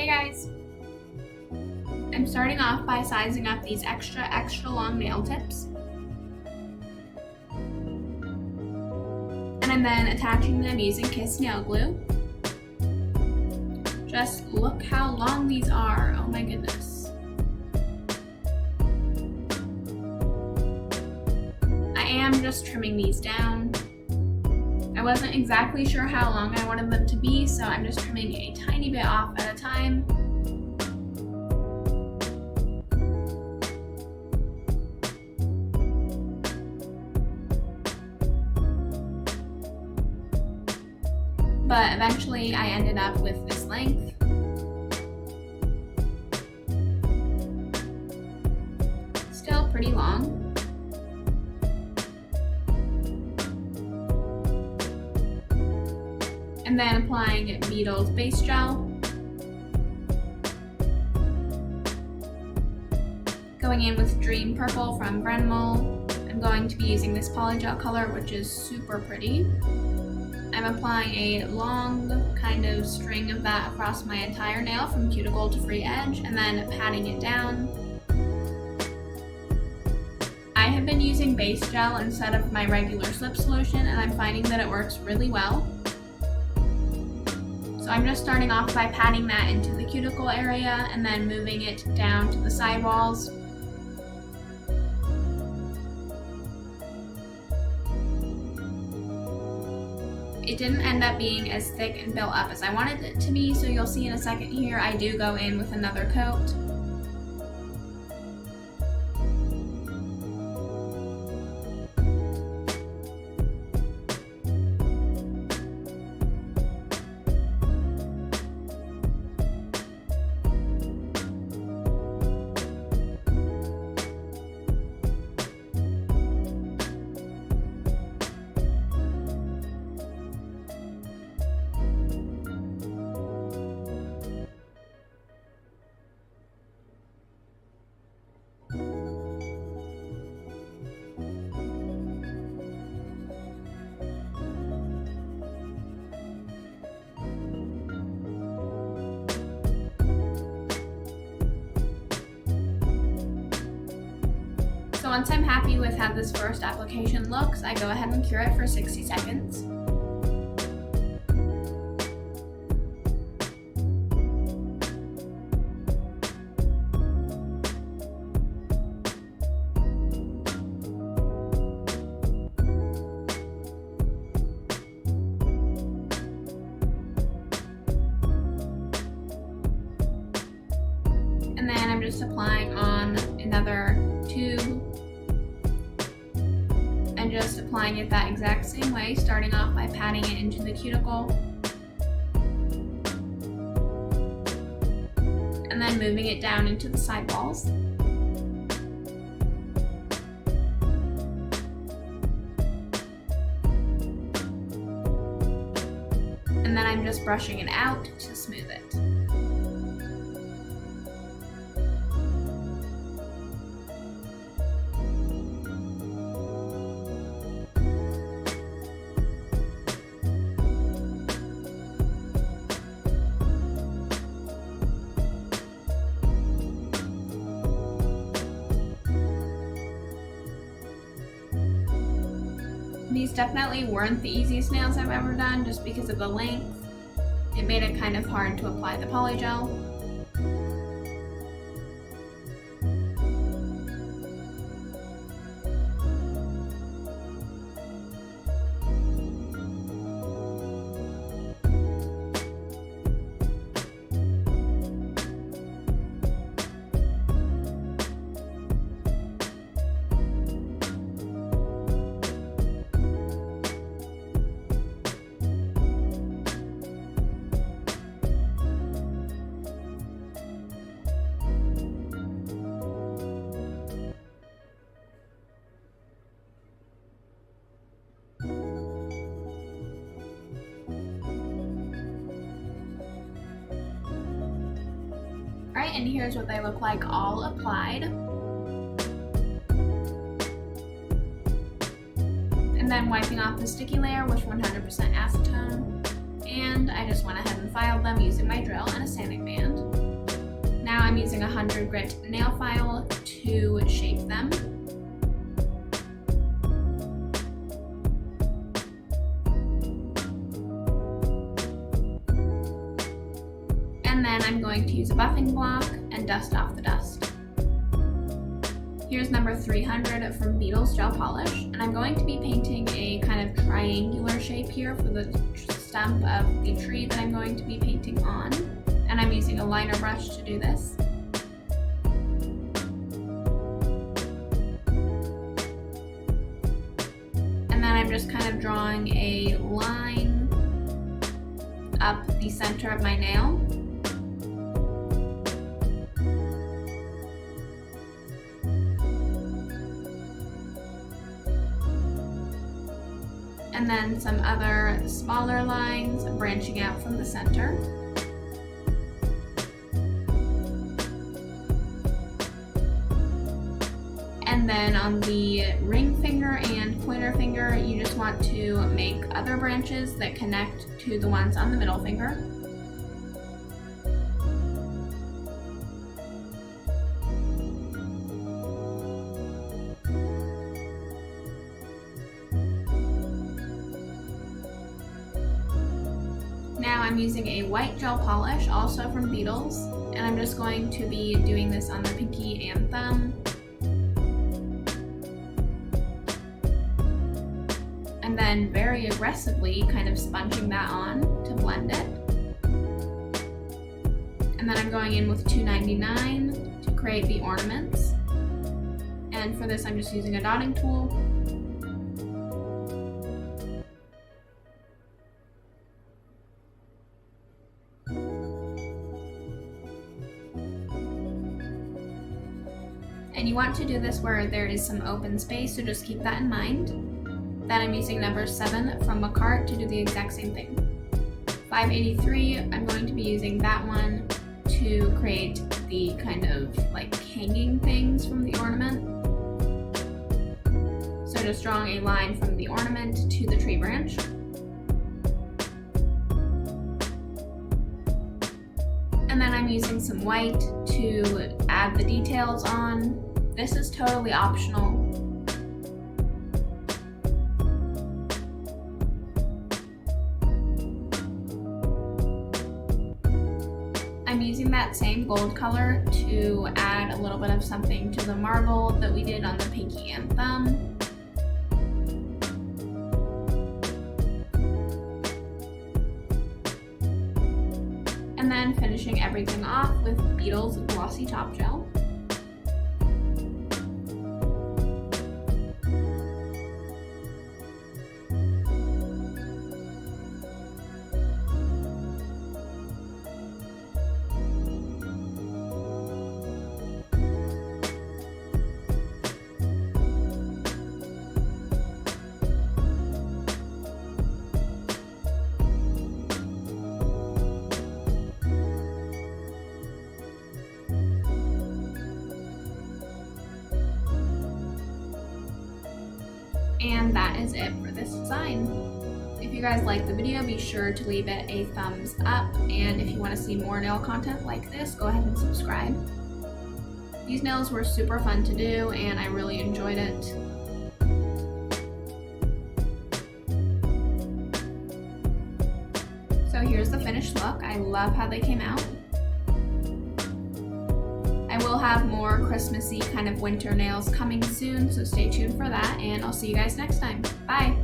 Hey guys! I'm starting off by sizing up these extra long nail tips. And I'm then attaching them using Kiss nail glue. Just look how long these are, oh my goodness. I am just trimming these down. I wasn't exactly sure how long I wanted them to be, so I'm just trimming a tiny bit off at a time. But eventually I ended up with this length. Still pretty long. And then applying Beetle's base gel. Going in with Dream Purple from Grenmol. I'm going to be using this polygel color, which is super pretty. I'm applying a long kind of string of that across my entire nail from cuticle to free edge, and then patting it down. I have been using base gel instead of my regular slip solution, and I'm finding that it works really well. So I'm just starting off by patting that into the cuticle area and then moving it down to the side walls. It didn't end up being as thick and built up as I wanted it to be, so you'll see in a second here I do go in with another coat. So once I'm happy with how this first application looks, I go ahead and cure it for 60 seconds. And then I'm just applying on another tube. And just applying it that exact same way, starting off by patting it into the cuticle. And then moving it down into the side walls. And then I'm just brushing it out to smooth it. These definitely weren't the easiest nails I've ever done just because of the length. It made it kind of hard to apply the polygel. Alright, and here's what they look like all applied. And then wiping off the sticky layer with 100% acetone. And I just went ahead and filed them using my drill and a sanding band. I'm using a 100 grit nail file to shape them. And then I'm going to use a buffing block and dust off the dust. Here's number 300 from Beetles Gel Polish, and I'm going to be painting a kind of triangular shape here for the stump of the tree that I'm going to be painting on, and I'm using a liner brush to do this. And then I'm just kind of drawing a line up the center of my nail. And then some other smaller lines branching out from the center. And then on the ring finger and pointer finger, you just want to make other branches that connect to the ones on the middle finger. Now I'm using a white gel polish, also from Beetles, and I'm just going to be doing this on the pinky and thumb. And then very aggressively kind of sponging that on to blend it. And then I'm going in with 299 to create the ornaments. And for this I'm just using a dotting tool. And you want to do this where there is some open space, so just keep that in mind. Then I'm using number 7 from Macart to do the exact same thing. 583, I'm going to be using that one to create the kind of like hanging things from the ornament. So just drawing a line from the ornament to the tree branch. And then I'm using some white to add the details on. This is totally optional. I'm using that same gold color to add a little bit of something to the marble that we did on the pinky and thumb. And then finishing everything off with Beetles Glossy Top Gel. And that is it for this design. If you guys liked the video, be sure to leave it a thumbs up, and if you want to see more nail content like this, go ahead and subscribe. These nails were super fun to do and I really enjoyed it. So here's the finished look. I love how they came out. I will have more Christmassy kind of winter nails coming soon, so stay tuned for that, and I'll see you guys next time. Bye!